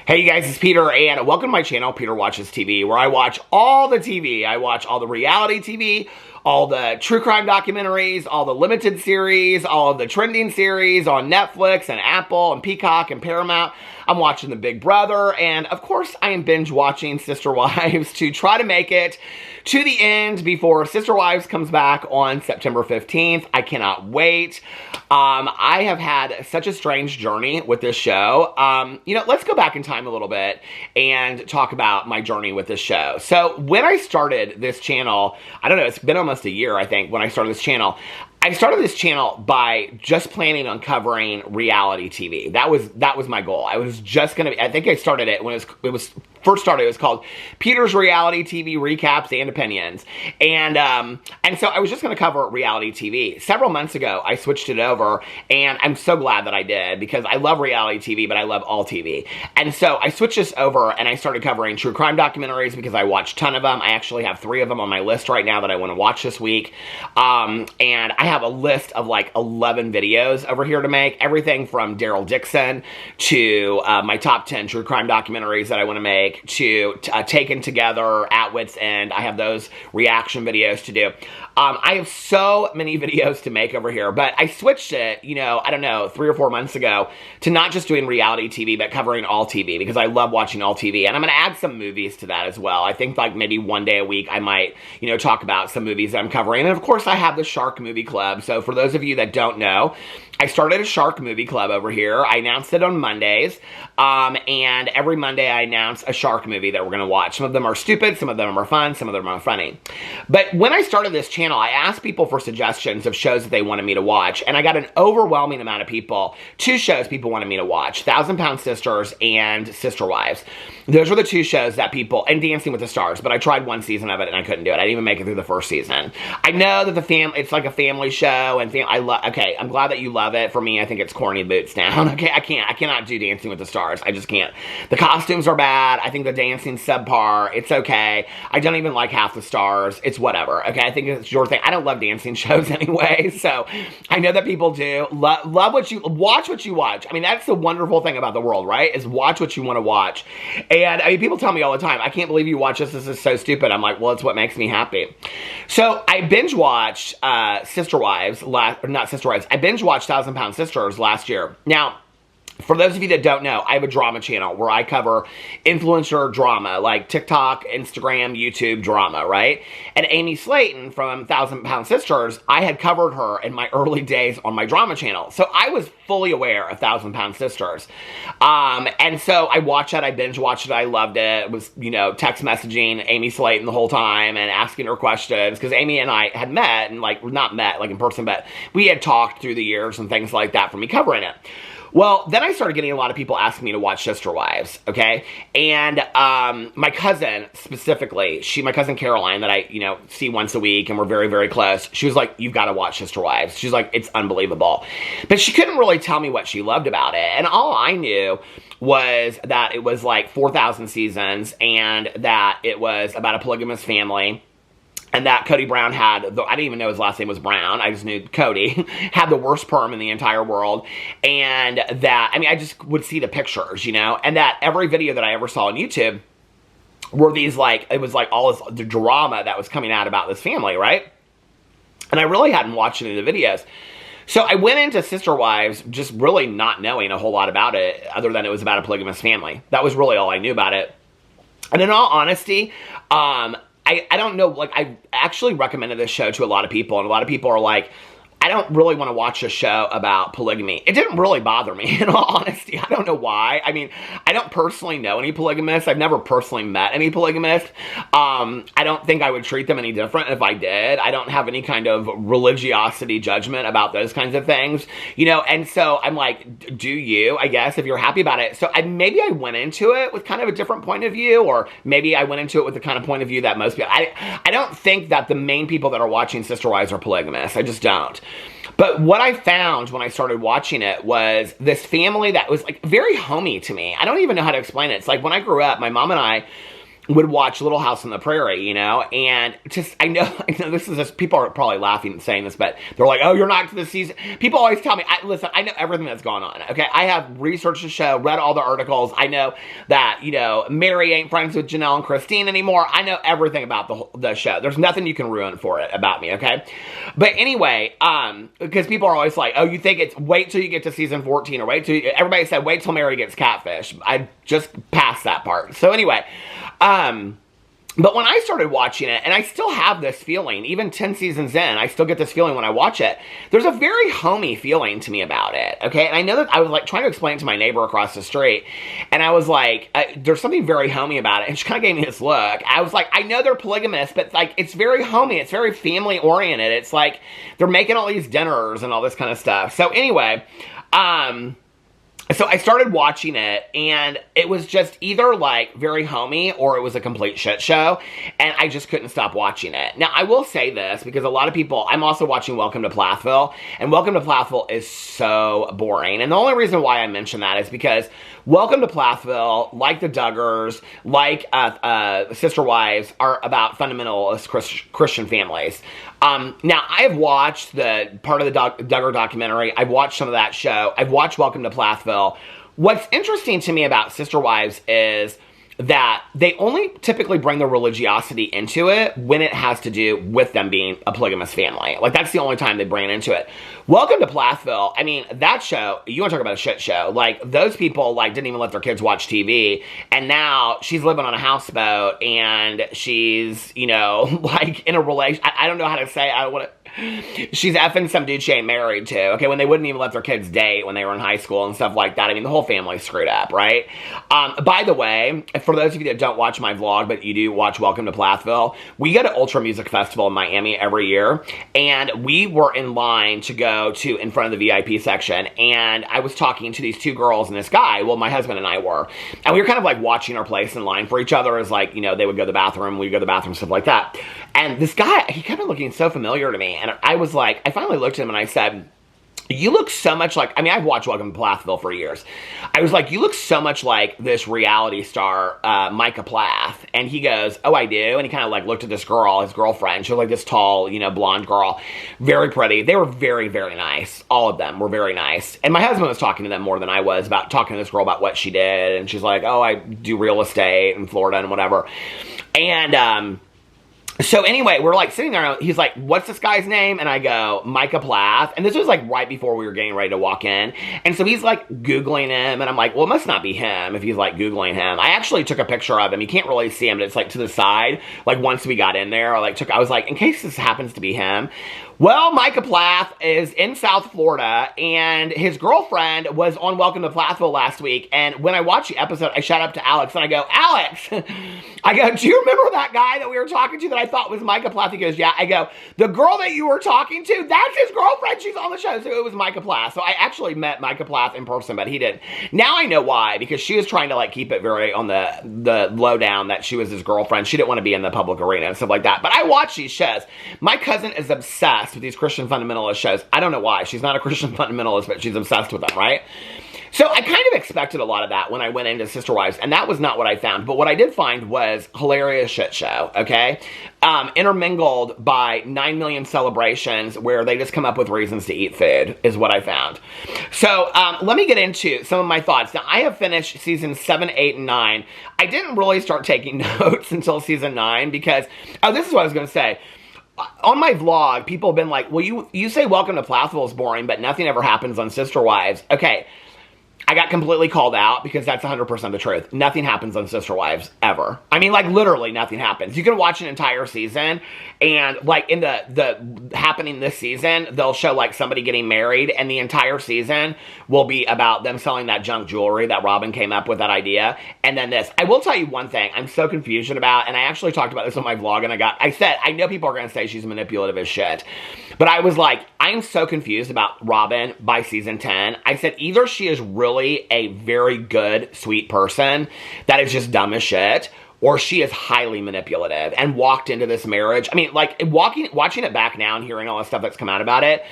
Hey you guys, it's Peter, and welcome to my channel, Peter Watches TV, where I watch all the TV. I watch all the reality TV, all the true crime documentaries, all the limited series, all of the trending series on Netflix and Apple and Peacock and Paramount. I'm watching The Big Brother, and of course I am binge watching Sister Wives to try to make it to the end before Sister Wives comes back on September 15th. I cannot wait. I have had such a strange journey with this show. Let's go back in time a little bit and talk about my journey with this show. So when I started this channel, I don't know, it's been almost a year, I think, when I started this channel. I started this channel by just planning on covering reality TV. That was my goal. I was just gonna. I think I started it when it was first started. It was called Peter's Reality TV Recaps and Opinions, and so I was just gonna cover reality TV. Several months ago, I switched it over, and I'm so glad that I did because I love reality TV, but I love all TV. And so I switched this over, and I started covering true crime documentaries because I watched a ton of them. I actually have 3 of them on my list right now that I want to watch this week, and I have a list of like 11 videos over here to make. Everything from Daryl Dixon to my top 10 true crime documentaries that I want to make to Taken Together, At Wit's End. I have those reaction videos to do. I have so many videos to make over here, but I switched it, I don't know, 3 or 4 months ago to not just doing reality TV, but covering all TV because I love watching all TV. And I'm going to add some movies to that as well. I think like maybe one day a week I might, talk about some movies that I'm covering. And of course I have the Shark Movie Club. So for those of you that don't know, I started a Shark Movie Club over here. I announced it on Mondays, and every Monday I announce a shark movie that we're going to watch. Some of them are stupid, some of them are fun, some of them are funny. But when I started this channel, I asked people for suggestions of shows that they wanted me to watch, and I got an overwhelming amount of people. 2 shows people wanted me to watch, 1,000 Pound Sisters and Sister Wives. Those were the 2 shows that people, and Dancing with the Stars, but I tried 1 season of it and I couldn't do it. I didn't even make it through the first season. I know that it's like a family show, and okay, I'm glad that you love it. For me, I think it's corny boots down. Okay, I cannot do Dancing with the Stars. I just can't. The costumes are bad. I think the dancing's subpar. It's okay. I don't even like half the stars. It's whatever. Okay, I think it's your thing. I don't love dancing shows anyway, so I know that people do. Watch what you watch. I mean, that's the wonderful thing about the world, right? Is watch what you want to watch. And I mean, people tell me all the time, I can't believe you watch this. This is so stupid. I'm like, well, it's what makes me happy. So I binge watched Sister Wives, not Sister Wives. I binge watched 1,000 Pound Sisters last year. Now, for those of you that don't know, I have a drama channel where I cover influencer drama, like TikTok, Instagram, YouTube drama, right? And Amy Slayton from 1,000 Pound Sisters, I had covered her in my early days on my drama channel. So I was fully aware of 1,000 Pound Sisters. And so I watched it, I binge watched it, I loved it. It was, text messaging Amy Slayton the whole time and asking her questions, because Amy and I had met, and not met in person, but we had talked through the years and things like that from me covering it. Well, then I started getting a lot of people asking me to watch Sister Wives, okay? And my cousin, specifically, my cousin Caroline, that I, see once a week, and we're very, very close, she was like, you've got to watch Sister Wives. She's like, it's unbelievable. But she couldn't really tell me what she loved about it. And all I knew was that it was like 4,000 seasons, and that it was about a polygamous family. And that Cody Brown I didn't even know his last name was Brown, I just knew Cody, had the worst perm in the entire world. And that, I just would see the pictures, and that every video that I ever saw on YouTube were these it was all the drama that was coming out about this family, right? And I really hadn't watched any of the videos. So I went into Sister Wives just really not knowing a whole lot about it, other than it was about a polygamous family. That was really all I knew about it. And in all honesty, I don't know, I actually recommended this show to a lot of people, and a lot of people are like, I don't really want to watch a show about polygamy. It didn't really bother me, in all honesty. I don't know why. I don't personally know any polygamists. I've never personally met any polygamists. I don't think I would treat them any different if I did. I don't have any kind of religiosity judgment about those kinds of things, and so I'm like, do you, I guess, if you're happy about it. So maybe I went into it with kind of a different point of view, or maybe I went into it with the kind of point of view that most people, I don't think that the main people that are watching Sister Wives are polygamists. I just don't. But what I found when I started watching it was this family that was very homey to me. I don't even know how to explain it. It's like when I grew up, my mom and I would watch Little House on the Prairie, you know, and just, I know this is just, people are probably laughing and saying this, but they're like, oh, you're not to the season. People always tell me, listen, I know everything that's gone on, okay? I have researched the show, read all the articles. I know that, you know, Mary ain't friends with Janelle and Christine anymore. I know everything about the show. There's nothing you can ruin for it about me, okay? But anyway, because people are always like, oh, you think it's, wait till you get to season 14, or everybody said, wait till Mary gets catfish. I just passed that part. So anyway, but when I started watching it, and I still have this feeling, even 10 seasons in, I still get this feeling when I watch it, there's a very homey feeling to me about it, okay? And I know that I was like trying to explain it to my neighbor across the street, and I was like, there's something very homey about it, and she kind of gave me this look. I was like, I know they're polygamous, but like, it's very homey, it's very family oriented. It's like, they're making all these dinners and all this kind of stuff. So anyway, so I started watching it, and it was just either like very homey or it was a complete shit show, and I just couldn't stop watching it. Now, I will say this, because a lot of people, I'm also watching Welcome to Plathville, and Welcome to Plathville is so boring. And the only reason why I mention that is because Welcome to Plathville, like the Duggars, like Sister Wives, are about fundamentalist Christian families. Now, I have watched the part of the Duggar documentary. I've watched some of that show. I've watched Welcome to Plathville. What's interesting to me about Sister Wives is that they only typically bring their religiosity into it when it has to do with them being a polygamous family. Like, that's the only time they bring it into it. Welcome to Plathville, I mean, that show, you want to talk about a shit show. Like, those people, like, didn't even let their kids watch TV, and now she's living on a houseboat, and she's, you know, like, in a relation, I don't know how to say, I don't want to, she's effing some dude she ain't married to, okay, when they wouldn't even let their kids date when they were in high school and stuff like that. I mean, the whole family's screwed up, right? By the way, for those of you that don't watch my vlog, but you do watch Welcome to Plathville, we go to Ultra Music Festival in Miami every year, and we were in line to go to in front of the VIP section, and I was talking to these two girls and this guy, well, my husband and I were, and we were kind of like watching our place in line for each other as like, you know, they would go to the bathroom, we'd go to the bathroom, stuff like that. And this guy, he kept on looking so familiar to me, and I was like, I finally looked at him and I said, you look so much like, I mean, I've watched Welcome to Plathville for years. I was like, you look so much like this reality star, Micah Plath. And he goes, oh, I do? And he kind of like looked at this girl, his girlfriend. She was like this tall, you know, blonde girl. Very pretty. They were very, very nice. All of them were very nice. And my husband was talking to them more than I was, about talking to this girl about what she did. And she's like, oh, I do real estate in Florida and whatever. And, so anyway, we're like sitting there, and he's like, what's this guy's name? And I go, Micah Plath. And this was like right before we were getting ready to walk in. And so he's like Googling him, and I'm like, well, it must not be him if he's like Googling him. I actually took a picture of him. You can't really see him, but it's like to the side. Like once we got in there, I was like, in case this happens to be him. Well, Micah Plath is in South Florida, and his girlfriend was on Welcome to Plathville last week, and when I watched the episode, I shout up to Alex, and I go, Alex, I go, do you remember that guy that we were talking to that I thought was Micah Plath? He goes, yeah. I go, the girl that you were talking to, that's his girlfriend, she's on the show. So it was Micah Plath. So I actually met Micah Plath in person, but he didn't. Now I know why, because she was trying to like keep it very on the lowdown that she was his girlfriend. She didn't want to be in the public arena and stuff like that. But I watch these shows. My cousin is obsessed with these Christian fundamentalist shows. I don't know why. She's not a Christian fundamentalist, but she's obsessed with them, right? So I kind of expected a lot of that when I went into Sister Wives, and that was not what I found. But what I did find was hilarious shit show, okay? Intermingled by 9 million celebrations where they just come up with reasons to eat food is what I found. So let me get into some of my thoughts. Now, I have finished seasons 7, 8, and 9. I didn't really start taking notes until season 9 because, oh, this is what I was going to say. On my vlog, people have been like, well, you say Welcome to Plathville is boring, but nothing ever happens on Sister Wives. Okay, I got completely called out because that's 100% the truth. Nothing happens on Sister Wives, ever. I mean, like, literally nothing happens. You can watch an entire season, and, like, in the happening this season, they'll show, like, somebody getting married, and the entire season will be about them selling that junk jewelry that Robin came up with that idea, and then this. I will tell you one thing I'm so confused about, and I actually talked about this on my vlog, and I said, I know people are going to say she's manipulative as shit, but I was like, I'm so confused about Robin by season 10. I said, either she is really a very good, sweet person that is just dumb as shit, or she is highly manipulative and walked into this marriage. I mean, like, watching it back now and hearing all the stuff that's come out about it,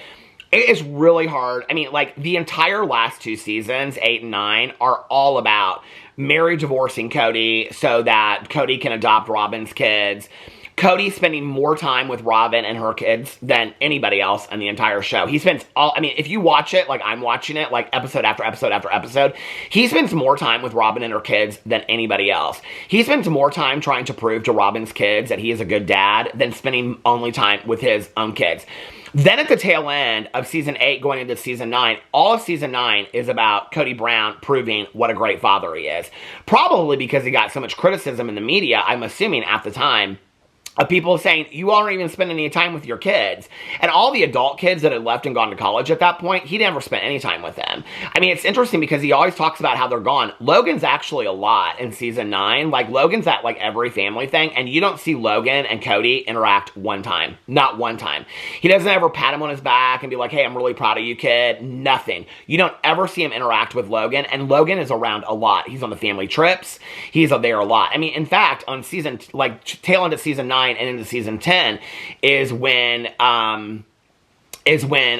It is really hard. I mean, like, the entire last 2 seasons, 8 and 9, are all about Mary divorcing Cody so that Cody can adopt Robin's kids. Cody spending more time with Robin and her kids than anybody else on the entire show. He spends if you watch it, like I'm watching it, like episode after episode after episode, he spends more time with Robin and her kids than anybody else. He spends more time trying to prove to Robin's kids that he is a good dad than spending only time with his own kids. Then at the tail end of season 8 going into season 9, all of season 9 is about Cody Brown proving what a great father he is. Probably because he got so much criticism in the media, I'm assuming at the time, of people saying, you aren't even spending any time with your kids. And all the adult kids that had left and gone to college at that point, he never spent any time with them. I mean, it's interesting because he always talks about how they're gone. Logan's actually a lot in season 9. Like, Logan's at, like, every family thing, and you don't see Logan and Cody interact one time. Not one time. He doesn't ever pat him on his back and be like, hey, I'm really proud of you, kid. Nothing. You don't ever see him interact with Logan, and Logan is around a lot. He's on the family trips. He's there a lot. I mean, in fact, on season, like, tail end of season 9, and into season 10 is when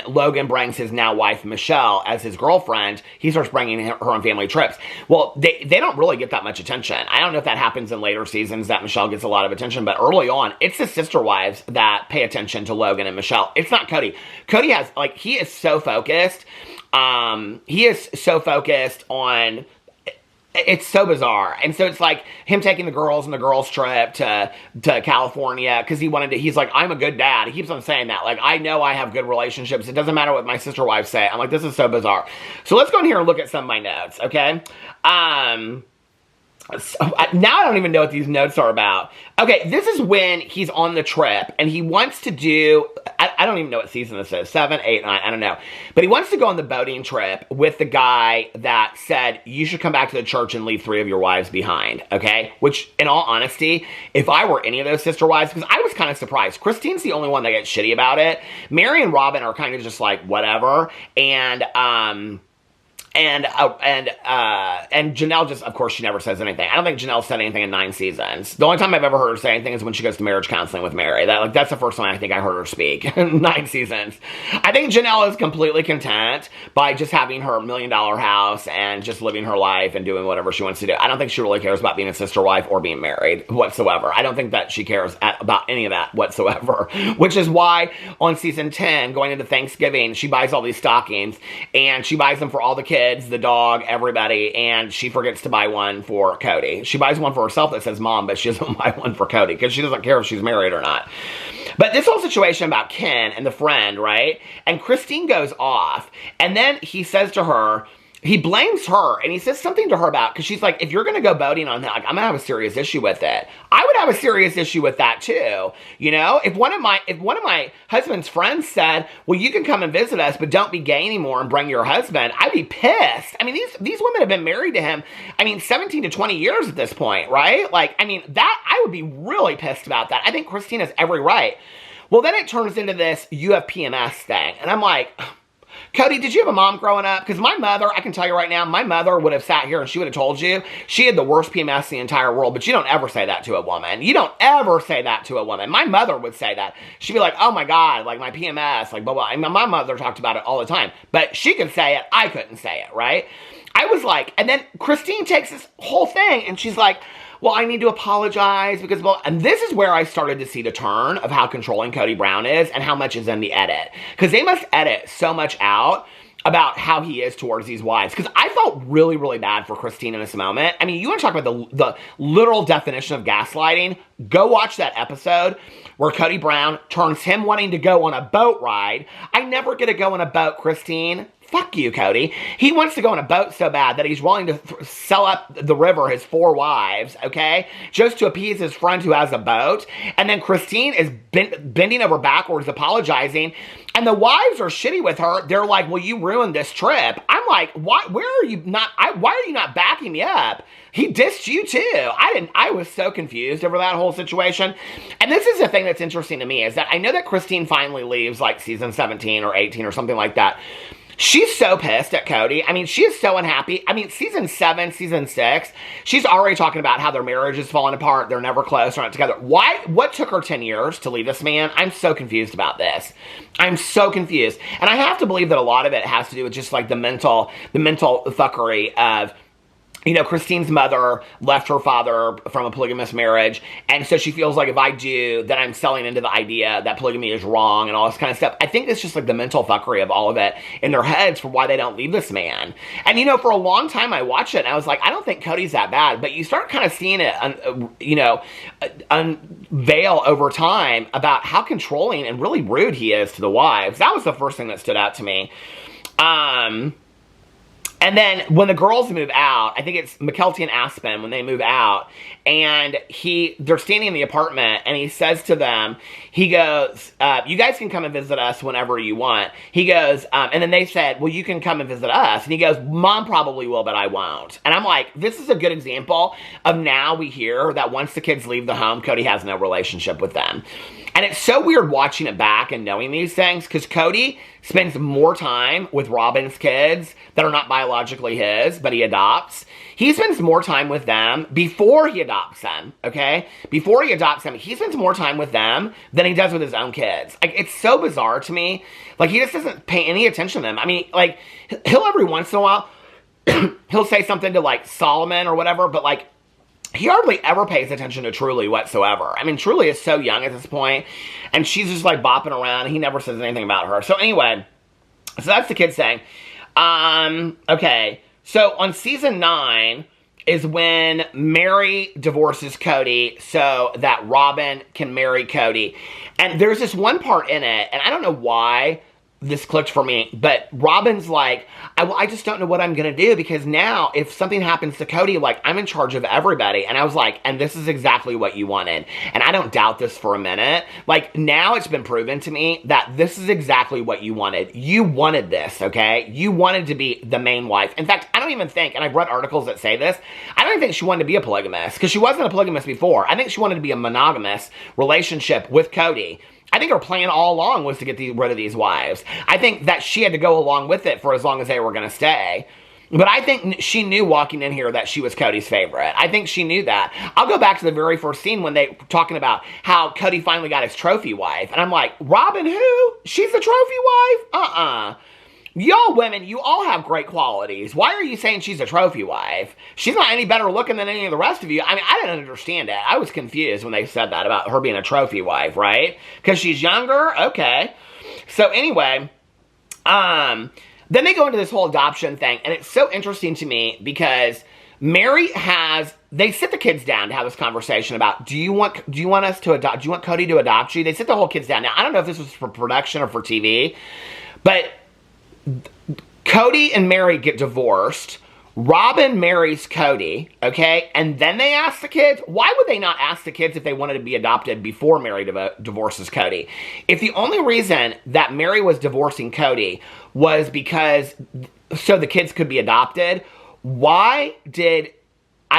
Logan brings his now wife Michelle as his girlfriend. He starts bringing her on family trips. Well, they don't really get that much attention. I don't know if that happens in later seasons that Michelle gets a lot of attention, but early on, it's the sister wives that pay attention to Logan and Michelle. It's not Cody. Cody has, like, he is so focused. He is so focused on... It's so bizarre. And so it's like him taking the girls on the girls trip to California because he's like, I'm a good dad. He keeps on saying that. Like, I know I have good relationships. It doesn't matter what my sister wives say. I'm like, this is so bizarre. So let's go in here and look at some of my notes, okay? Now I don't even know what these notes are about. Okay, this is when he's on the trip, and he wants to do, I don't even know what season this is, 7, 8, 9, I don't know. But he wants to go on the boating trip with the guy that said, you should come back to the church and leave 3 of your wives behind, okay? Which, in all honesty, if I were any of those sister wives, because I was kind of surprised. Christine's the only one that gets shitty about it. Mary and Robin are kind of just like, whatever, and Janelle just, of course, she never says anything. I don't think Janelle said anything in 9 seasons. The only time I've ever heard her say anything is when she goes to marriage counseling with Mary. That's the first time I think I heard her speak in 9 seasons. I think Janelle is completely content by just having her $1 million house and just living her life and doing whatever she wants to do. I don't think she really cares about being a sister wife or being married whatsoever. I don't think that she cares about any of that whatsoever, which is why on season 10, going into Thanksgiving, she buys all these stockings, and she buys them for all the kids, the dog, everybody, and she forgets to buy one for Cody. She buys one for herself that says mom, but she doesn't buy one for Cody because she doesn't care if she's married or not. But this whole situation about Ken and the friend, right? And Christine goes off, and then he says to her, he blames her, and he says something to her about, because she's like, if you're going to go boating on that, like, I'm going to have a serious issue with it. I would have a serious issue with that too. You know, if one of my husband's friends said, well, you can come and visit us, but don't be gay anymore and bring your husband, I'd be pissed. I mean, these women have been married to him, 17 to 20 years at this point, right? Like, I mean, that, I would be really pissed about that. I think Christine has every right. Well, then it turns into this, you have PMS thing. And I'm like, Cody, did you have a mom growing up? Because my mother, I can tell you right now, my mother would have sat here and she would have told you she had the worst PMS in the entire world, but you don't ever say that to a woman. You don't ever say that to a woman. My mother would say that. She'd be like, oh my God, like my PMS, like blah, blah. And my mother talked about it all the time, but she could say it. I couldn't say it, right? I was like, and then Christine takes this whole thing and she's like, well, I need to apologize because, well, and this is where I started to see the turn of how controlling Cody Brown is and how much is in the edit. Because they must edit so much out about how he is towards these wives. Because I felt really, really bad for Christine in this moment. I mean, you want to talk about the literal definition of gaslighting? Go watch that episode where Cody Brown turns him wanting to go on a boat ride. I never get to go on a boat, Christine. Fuck you, Cody. He wants to go on a boat so bad that he's willing to sell up the river his 4 wives, okay? Just to appease his friend who has a boat. And then Christine is bending over backwards, apologizing. And the wives are shitty with her. They're like, well, you ruined this trip. I'm like, why are you not backing me up? He dissed you too. I was so confused over that whole situation. And this is the thing that's interesting to me is that I know that Christine finally leaves like season 17 or 18 or something like that. She's so pissed at Cody. I mean, she is so unhappy. I mean, season 7, season 6, she's already talking about how their marriage is falling apart. They're never close. They're not together. Why? What took her 10 years to leave this man? I'm so confused about this. I'm so confused. And I have to believe that a lot of it has to do with just like the mental fuckery of, you know, Christine's mother left her father from a polygamous marriage, and so she feels like if I do, then I'm selling into the idea that polygamy is wrong and all this kind of stuff. I think it's just like the mental fuckery of all of it in their heads for why they don't leave this man. And, you know, for a long time I watched it, and I was like, I don't think Cody's that bad, but you start kind of seeing it, unveil over time about how controlling and really rude he is to the wives. That was the first thing that stood out to me. And then when the girls move out, I think it's McKelty and Aspen when they move out, and they're standing in the apartment, and he says to them, he goes, you guys can come and visit us whenever you want. He goes, and then they said, well, you can come and visit us. And he goes, Mom probably will, but I won't. And I'm like, this is a good example of now we hear that once the kids leave the home, Cody has no relationship with them. And it's so weird watching it back and knowing these things, because Cody spends more time with Robin's kids that are not biologically his, but he adopts. He spends more time with them before he adopts them, okay? Before he adopts them, he spends more time with them than he does with his own kids. Like, it's so bizarre to me. Like, he just doesn't pay any attention to them. I mean, like, he'll every once in a while, he'll say something to, like, Solomon or whatever, but, like, he hardly ever pays attention to Truly whatsoever. I mean, Truly is so young at this point, and she's just like bopping around, and he never says anything about her. So anyway, so that's the kid saying. Okay, so on season 9 is when Mary divorces Cody so that Robin can marry Cody. And there's this one part in it, and I don't know why this clicked for me, but Robin's like, I just don't know what I'm going to do, because now if something happens to Cody, like, I'm in charge of everybody. And I was like, and this is exactly what you wanted. And I don't doubt this for a minute. Like, now it's been proven to me that this is exactly what you wanted. You wanted this, okay? You wanted to be the main wife. In fact, I don't even think, and I've read articles that say this, I don't even think she wanted to be a polygamist, because she wasn't a polygamist before. I think she wanted to be a monogamous relationship with Cody. I think her plan all along was to get rid of these wives. I think that she had to go along with it for as long as they were going to stay. But I think she knew walking in here that she was Cody's favorite. I think she knew that. I'll go back to the very first scene when they were talking about how Cody finally got his trophy wife. And I'm like, Robin who? She's the trophy wife? Y'all women, you all have great qualities. Why are you saying she's a trophy wife? She's not any better looking than any of the rest of you. I mean, I didn't understand it. I was confused when they said that about her being a trophy wife, right? Because she's younger? Okay. So anyway, then they go into this whole adoption thing, and it's so interesting to me because they sit the kids down to have this conversation about, do you want Cody to adopt you? They sit the whole kids down. Now, I don't know if this was for production or for TV, but Cody and Mary get divorced. Robin marries Cody, okay? And then they ask the kids. Why would they not ask the kids if they wanted to be adopted before Mary divorces Cody? If the only reason that Mary was divorcing Cody was because so the kids could be adopted, I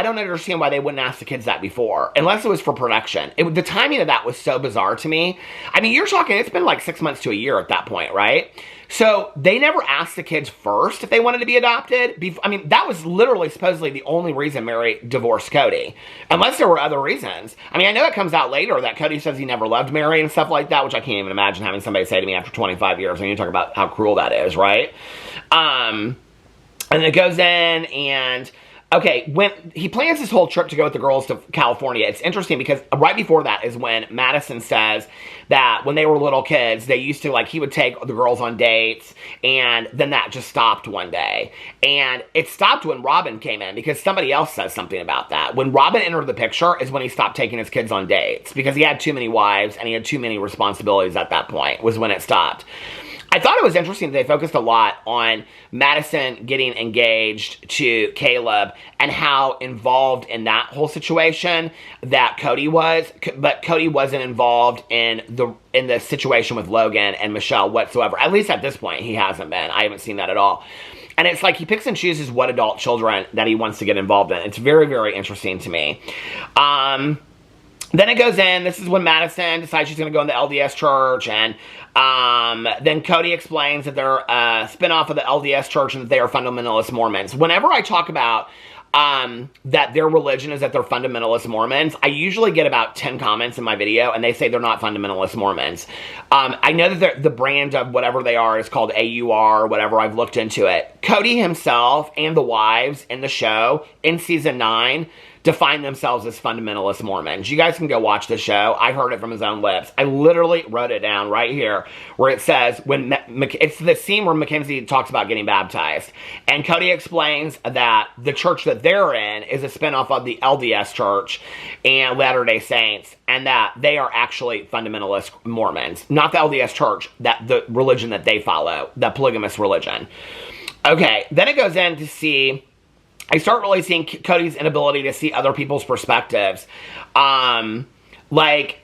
don't understand why they wouldn't ask the kids that before, unless it was for production. The timing of that was so bizarre to me. I mean, you're talking, it's been like 6 months to a year at that point, right? So they never asked the kids first if they wanted to be adopted. I mean, that was literally supposedly the only reason Mary divorced Cody, unless there were other reasons. I mean, I know it comes out later that Cody says he never loved Mary and stuff like that, which I can't even imagine having somebody say to me after 25 years. When you talk about how cruel that is, right? And it goes in and... Okay, when he plans this whole trip to go with the girls to California, it's interesting because right before that is when Madison says that when they were little kids, they used to, like, he would take the girls on dates, and then that just stopped one day. And it stopped when Robin came in because somebody else says something about that. When Robin entered the picture is when he stopped taking his kids on dates because he had too many wives and he had too many responsibilities at that point, was when it stopped. I thought it was interesting that they focused a lot on Madison getting engaged to Caleb and how involved in that whole situation that Cody was, but Cody wasn't involved in the situation with Logan and Michelle whatsoever. At least at this point, he hasn't been. I haven't seen that at all. And it's like he picks and chooses what adult children that he wants to get involved in. It's very, very interesting to me. Then it goes in, this is when Madison decides she's going to go in the LDS church, and then Cody explains that they're a spinoff of the LDS church and that they are fundamentalist Mormons. Whenever I talk about that their religion is that they're fundamentalist Mormons, I usually get about 10 comments in my video, and they say they're not fundamentalist Mormons. I know that the brand of whatever they are is called AUR or whatever. I've looked into it. Cody himself and the wives in the show in season 9 define themselves as fundamentalist Mormons. You guys can go watch the show. I heard it from his own lips. I literally wrote it down right here where it says, it's the scene where Mackenzie talks about getting baptized. And Cody explains that the church that they're in is a spinoff of the LDS church and Latter-day Saints, and that they are actually fundamentalist Mormons. Not the LDS church, that the religion that they follow, the polygamous religion. Okay, then it goes in to see, I start really seeing Cody's inability to see other people's perspectives. Like,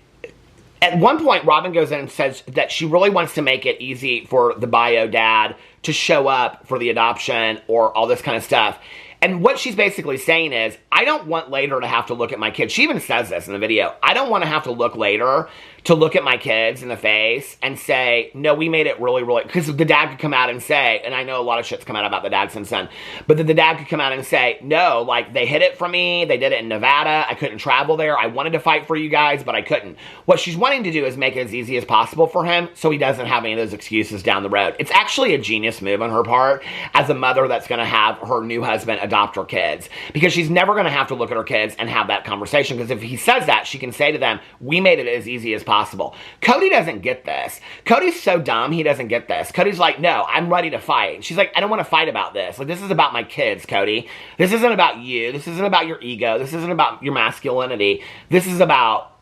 at one point, Robin goes in and says that she really wants to make it easy for the bio dad to show up for the adoption or all this kind of stuff. And what she's basically saying is, I don't want later to have to look at my kids. She even says this in the video. I don't want to have to look later to look at my kids in the face and say, no, we made it really, really... Because the dad could come out and say, and I know a lot of shit's come out about the dad since then, but the dad could come out and say, no, like, they hid it from me. They did it in Nevada. I couldn't travel there. I wanted to fight for you guys, but I couldn't. What she's wanting to do is make it as easy as possible for him so he doesn't have any of those excuses down the road. It's actually a genius move on her part as a mother that's going to have her new husband adopt her kids, because she's never going to have to look at her kids and have that conversation, because if he says that, she can say to them, we made it as easy as possible. Cody doesn't get this. Cody's so dumb, he doesn't get this. Cody's like, no, I'm ready to fight. She's like, I don't want to fight about this. Like, this is about my kids, Cody. This isn't about you. This isn't about your ego. This isn't about your masculinity. This is about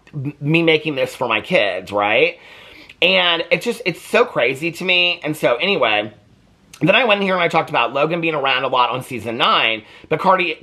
me making this for my kids, right? And it's so crazy to me. And so anyway, then I went in here and I talked about Logan being around a lot on season 9, but Cody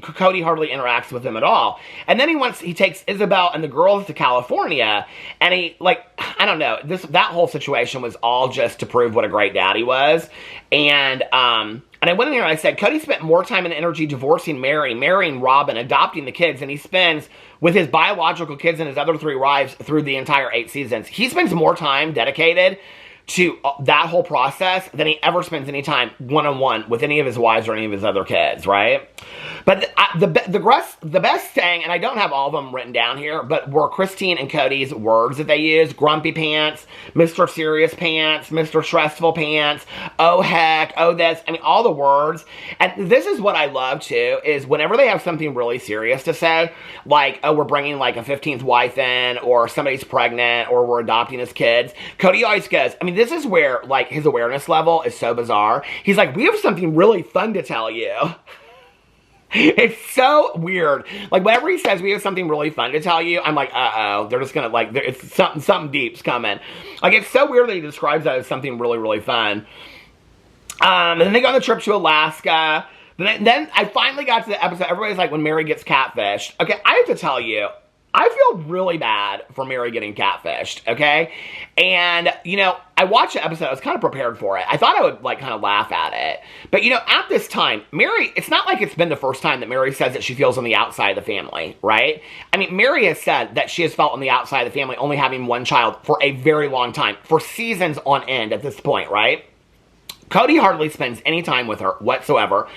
hardly interacts with him at all. And then he takes Isabel and the girls to California, and he, like, I don't know, that whole situation was all just to prove what a great dad he was. And I went in here and I said, Cody spent more time and energy divorcing Mary, marrying Robin, adopting the kids, and he spends with his biological kids and his other 3 wives through the entire 8 seasons. He spends more time dedicated to that whole process than he ever spends any time one-on-one with any of his wives or any of his other kids, right? But the best thing, and I don't have all of them written down here, but were Christine and Cody's words that they used. Grumpy pants, Mr. Serious pants, Mr. Stressful pants, oh heck, oh this. I mean, all the words. And this is what I love too, is whenever they have something really serious to say, like, oh, we're bringing like a 15th wife in, or somebody's pregnant, or we're adopting his kids, Cody always goes, I mean, this is where, like, his awareness level is so bizarre. He's like, we have something really fun to tell you. It's so weird. Like, whenever he says we have something really fun to tell you, I'm like, uh-oh. They're just gonna, like, it's something deep's coming. Like, it's so weird that he describes that as something really, really fun. And then they go on the trip to Alaska. Then I finally got to the episode, everybody's like, when Mary gets catfished. Okay, I have to tell you, I feel really bad for Mary getting catfished, okay? And, you know, I watched the episode, I was kind of prepared for it. I thought I would, like, kind of laugh at it. But, you know, at this time, Mary, it's not like it's been the first time that Mary says that she feels on the outside of the family, right? I mean, Mary has said that she has felt on the outside of the family only having one child for a very long time, for seasons on end at this point, right? Cody hardly spends any time with her whatsoever.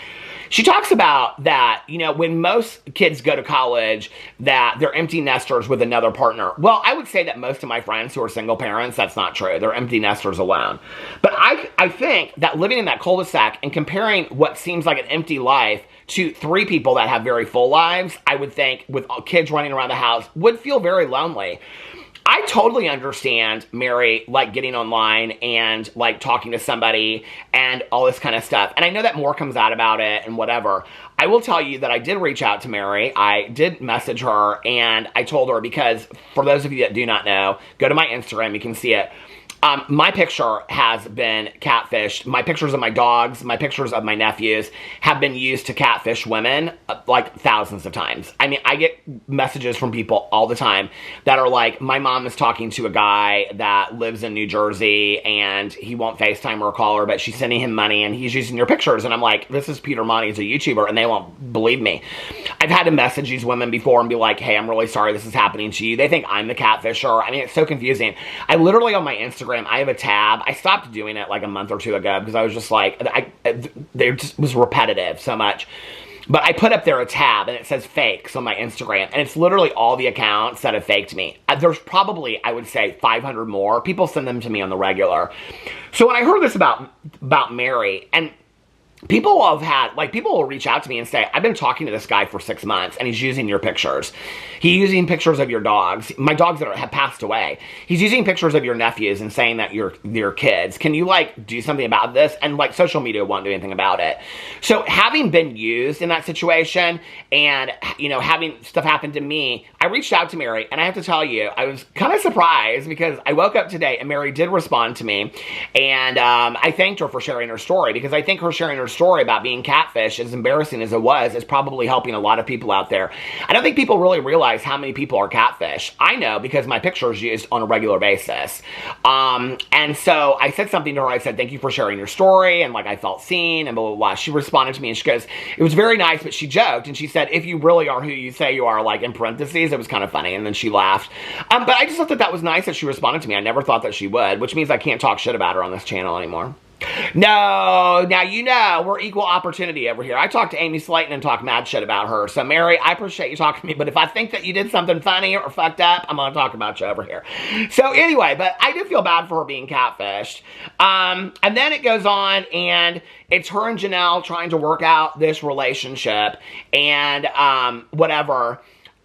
She talks about that, you know, when most kids go to college, that they're empty nesters with another partner. Well, I would say that most of my friends who are single parents, that's not true. They're empty nesters alone. But I think that living in that cul-de-sac and comparing what seems like an empty life to 3 people that have very full lives, I would think, with kids running around the house, would feel very lonely. I totally understand Mary, like, getting online and, like, talking to somebody and all this kind of stuff. And I know that more comes out about it and whatever. I will tell you that I did reach out to Mary. I did message her, and I told her, because for those of you that do not know, go to my Instagram, you can see it. My picture has been catfished. My pictures of my dogs, my pictures of my nephews have been used to catfish women like thousands of times. I mean, I get messages from people all the time that are like, my mom is talking to a guy that lives in New Jersey and he won't FaceTime or call her, but she's sending him money and he's using your pictures. And I'm like, this is Peter Monty, he's a YouTuber, and they won't believe me. I've had to message these women before and be like, hey, I'm really sorry this is happening to you. They think I'm the catfisher. I mean, it's so confusing. I literally on my Instagram, I have a tab. I stopped doing it like a month or two ago because I was just like, there just was repetitive so much. But I put up there a tab and it says fakes on my Instagram. And it's literally all the accounts that have faked me. There's probably, I would say, 500 more. People send them to me on the regular. So when I heard this about Mary, and people have had, like, people will reach out to me and say, I've been talking to this guy for 6 months and he's using your pictures. He's using pictures of your dogs, my dogs that have passed away. He's using pictures of your nephews and saying that you're kids. Can you, like, do something about this? And, like, social media won't do anything about it. So having been used in that situation and, you know, having stuff happen to me, I reached out to Mary, and I have to tell you, I was kind of surprised because I woke up today and Mary did respond to me, and I thanked her for sharing her story, because I think her sharing her story about being catfish, as embarrassing as it was, is probably helping a lot of people out there. I don't think people really realize how many people are catfish. I know because my picture is used on a regular basis. And so I said something to her. I said, thank you for sharing your story, and like I felt seen, and blah, blah, blah. She responded to me and she goes, it was very nice, but she joked and she said, if you really are who you say you are, like in parentheses. It was kind of funny, and then she laughed. But I just thought that was nice that she responded to me. I never thought that she would, which means I can't talk shit about her on this channel anymore. No, now you know, we're equal opportunity over here. I talked to Amy Slayton and talk mad shit about her. So Mary, I appreciate you talking to me, but if I think that you did something funny or fucked up, I'm gonna talk about you over here. So anyway, but I did feel bad for her being catfished. And then it goes on, and it's her and Janelle trying to work out this relationship, and whatever.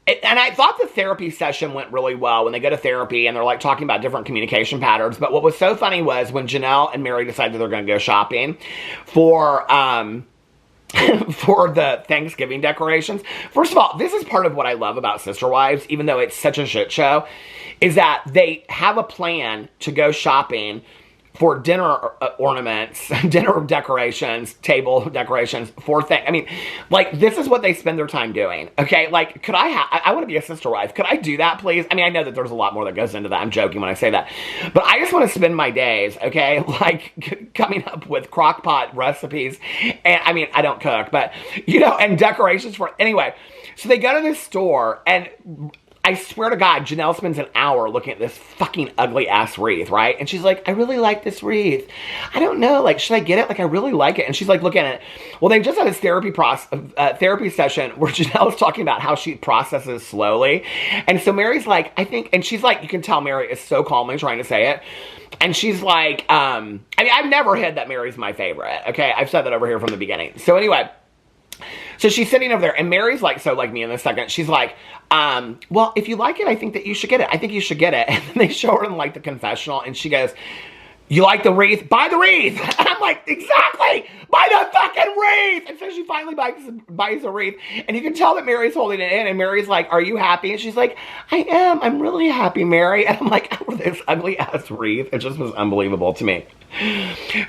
And I thought the therapy session went really well when they go to therapy and they're like talking about different communication patterns. But what was so funny was when Janelle and Mary decided they're going to go shopping for for the Thanksgiving decorations. First of all, this is part of what I love about Sister Wives, even though it's such a shit show, is that they have a plan to go shopping for dinner ornaments, dinner decorations, table decorations, for things. I mean, like, this is what they spend their time doing, okay? Like, could I want to be a sister wife. Could I do that, please? I mean, I know that there's a lot more that goes into that. I'm joking when I say that. But I just want to spend my days, okay, like, coming up with crock pot recipes. And, I mean, I don't cook, but, you know, and decorations for, anyway. So they go to this store, and I swear to God, Janelle spends an hour looking at this fucking ugly-ass wreath, right? And she's like, I really like this wreath. I don't know, like, should I get it? Like, I really like it. And she's like, looking at it. Well, they just had this therapy session where Janelle's talking about how she processes slowly. And so Mary's like, I think, and she's like, you can tell Mary is so calmly trying to say it. And she's like, I mean, I've never hid that Mary's my favorite, okay? I've said that over here from the beginning. So anyway, so she's sitting over there, and Mary's like, so like me in a second, she's like, well, if you like it, I think that you should get it. I think you should get it. And then they show her in like the confessional, and she goes, you like the wreath? Buy the wreath. And I'm like, exactly, buy the fucking wreath. And so she finally buys a wreath, and you can tell that Mary's holding it in, and Mary's like, are you happy? And she's like, I am. I'm really happy, Mary. And I'm like, over this ugly ass wreath. It just was unbelievable to me.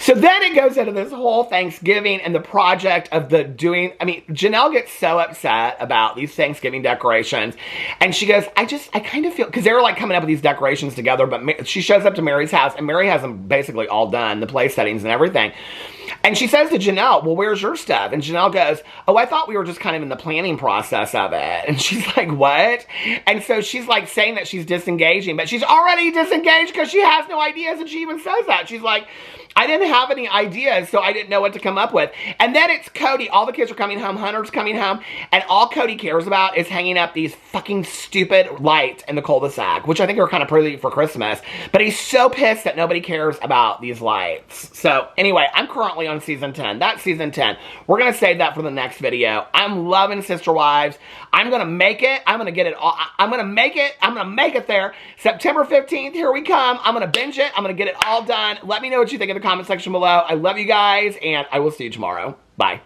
So then it goes into this whole Thanksgiving and the project of the doing. I mean, Janelle gets so upset about these Thanksgiving decorations, and she goes, I kind of feel, because they were like coming up with these decorations together, but she shows up to Mary's house, and Mary has them basically all done, the place settings and everything. And she says to Janelle, well, where's your stuff? And Janelle goes, oh, I thought we were just kind of in the planning process of it. And she's like, what? And so she's like saying that she's disengaging, but she's already disengaged because she has no ideas, and she even says that. She's like, I didn't have any ideas, so I didn't know what to come up with. And then it's Cody. All the kids are coming home. Hunter's coming home. And all Cody cares about is hanging up these fucking stupid lights in the cul-de-sac, which I think are kind of pretty for Christmas. But he's so pissed that nobody cares about these lights. So anyway, I'm currently on season 10. That's season 10. We're going to save that for the next video. I'm loving Sister Wives. I'm going to make it. I'm going to get it all. I'm going to make it. I'm going to make it there. September 15th, here we come. I'm going to binge it. I'm going to get it all done. Let me know what you think in the comment section below. I love you guys, and I will see you tomorrow. Bye.